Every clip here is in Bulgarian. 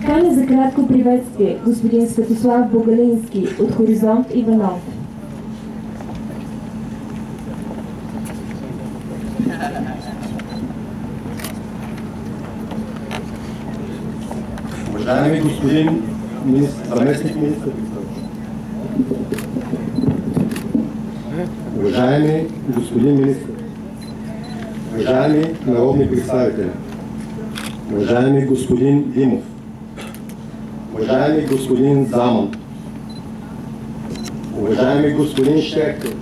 Каня за кратко приветствие господин Светослав Богалински от Хоризонт Иванов. Уважаеми господин заместник министър, уважаеми господин министър, уважаеми народни представители, уважаеми господин Димов, уважаеми господин Заман, уважаеми господин Щерков,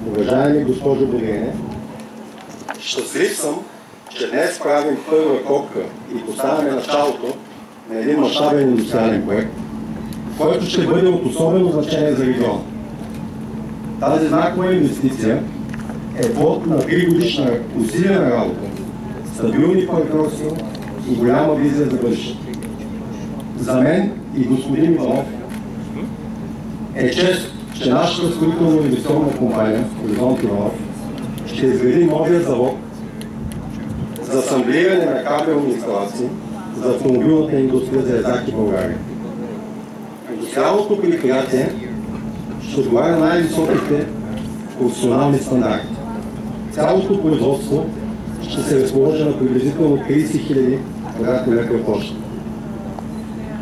уважаеми госпожо Богене, щастлив съм, че днес правим първа копка и поставяме началото на един мащабен индустриален проект, който ще бъде от особено значение за региона. Тази знакова инвестиция е плод на 3-годишна усилена работа, стабилни партньорства и голяма визия за бъдещето. За мен и господин Иванов е чест, че нашата строително-инвестиционна компания Хоризонт Иванов ще изгради новия завод за асамблиране на кабелни инсталации за автомобилната индустрия за Язаки в България. Индустриалното предприятие ще отговаря най-високите професионални стандарти. Цялото производство ще се разположи на приблизително 30 000 квадратни метра площ.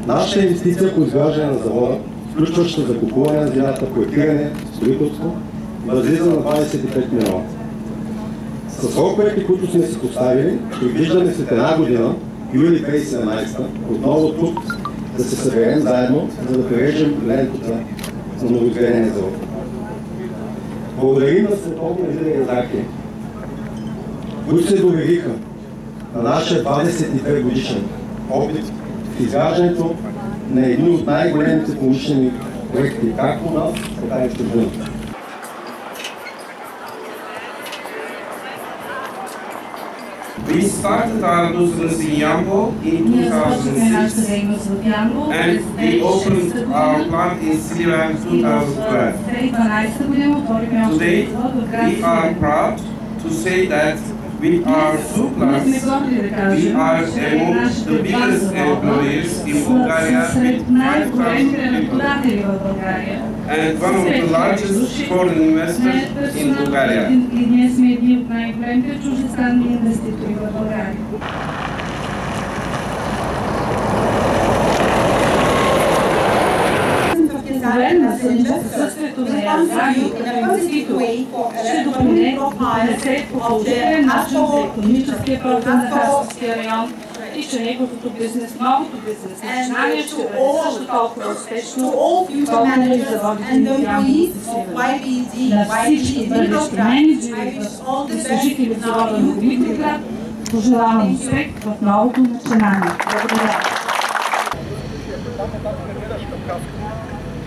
Нашата инвестиция по изграждане на завода, включваща закупуване на земята, проектиране, строителство, възлиза на 25 милиона. С сроковете, които сме си поставили, предвиждаме след една година, юли 2017, отново тук да се съберем заедно, за да прережем лентата на новоизградения завод. Благодарим на световния лидер Язаки, които се довериха на нашия 22 годишен опит в изграждането на един от най-големите промишлени проекти, както у нас, така и в чужбина. We started our business in Yambo in 2006 and we opened our plant in Srilanka in 2012. Today, we are proud to say that with our two plants, we are among the biggest employers in Bulgaria with 5,000 people and one of the largest foreign investors in Bulgaria. Присъствието на Язаки ще допълни да се положи начин за икономическия пълтен на Хасковския район и че неговото бизнес, новото бизнес начинание ще бъде също толкова успешно, колкото и заводите на Ямбол. На всички бъдещи менеджери и служители в завода на Димитриград пожелавам успех в новото начинание. Благодаря.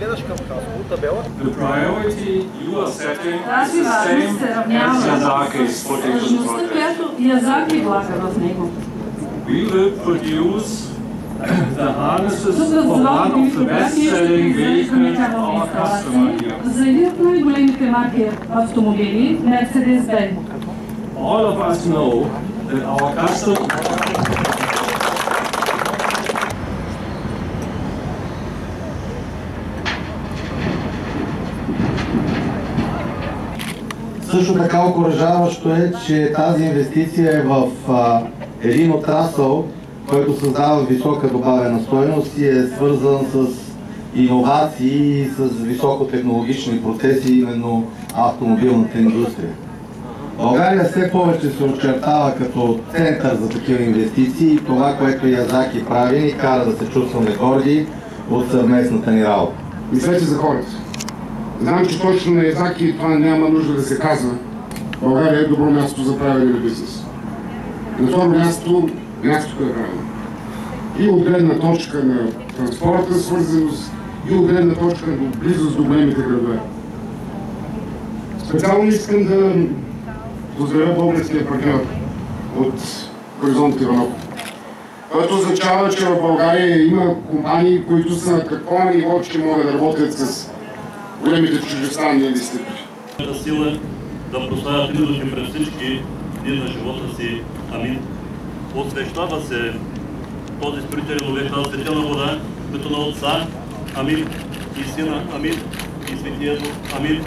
The priority you are setting is the same as Yazaki's potential project. We will produce the harnesses for one of the best-selling vehicles of our customer here. All of us know that our customers Също така окуражаващо е, че тази инвестиция е в един отрасъл, който създава висока добавена стойност и е свързан с иновации и с високотехнологични процеси, именно автомобилната индустрия. България все повече се очертава като център за такива инвестиции и това, което Язаки прави, ни кара да се чувстваме горди от съвместната ни работа. Мислете за хората. Знам, че точно на Язаки това няма нужда да се казва. България е добро място за правене на бизнес. На второ място, мястото е правилно. И от гледна точка на транспортна свързаност, и от гледна точка на близост до големите градове. Специално искам да поздравя българския партньор от Хоризонт Иванов. Което означава, че в България има компании, които са на такова ниво, че могат да работят с големите чуждестранни инвеститори. Сила да прославя принудите пред всички дни на живота си. Амин. Освещава се този строителен обект, тази светена вода, като на Отца. Амин. И Сина. Амин. И Светия Дух. Амин.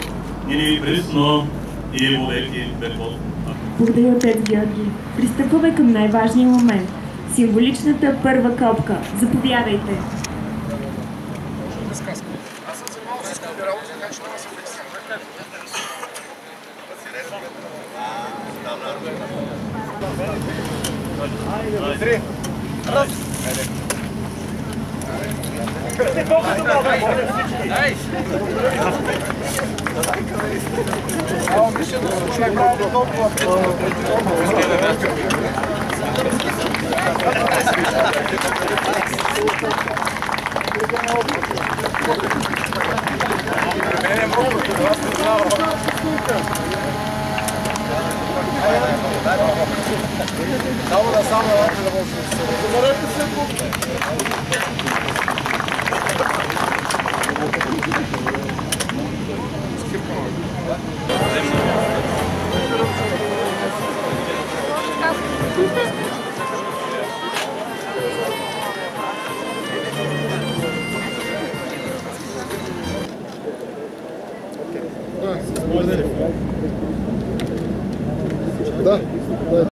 И ни присно и во веки веков. Благодаря, отец Георги. Пристъпваме към най-важния момент. Символичната първа копка. Заповядайте. Да.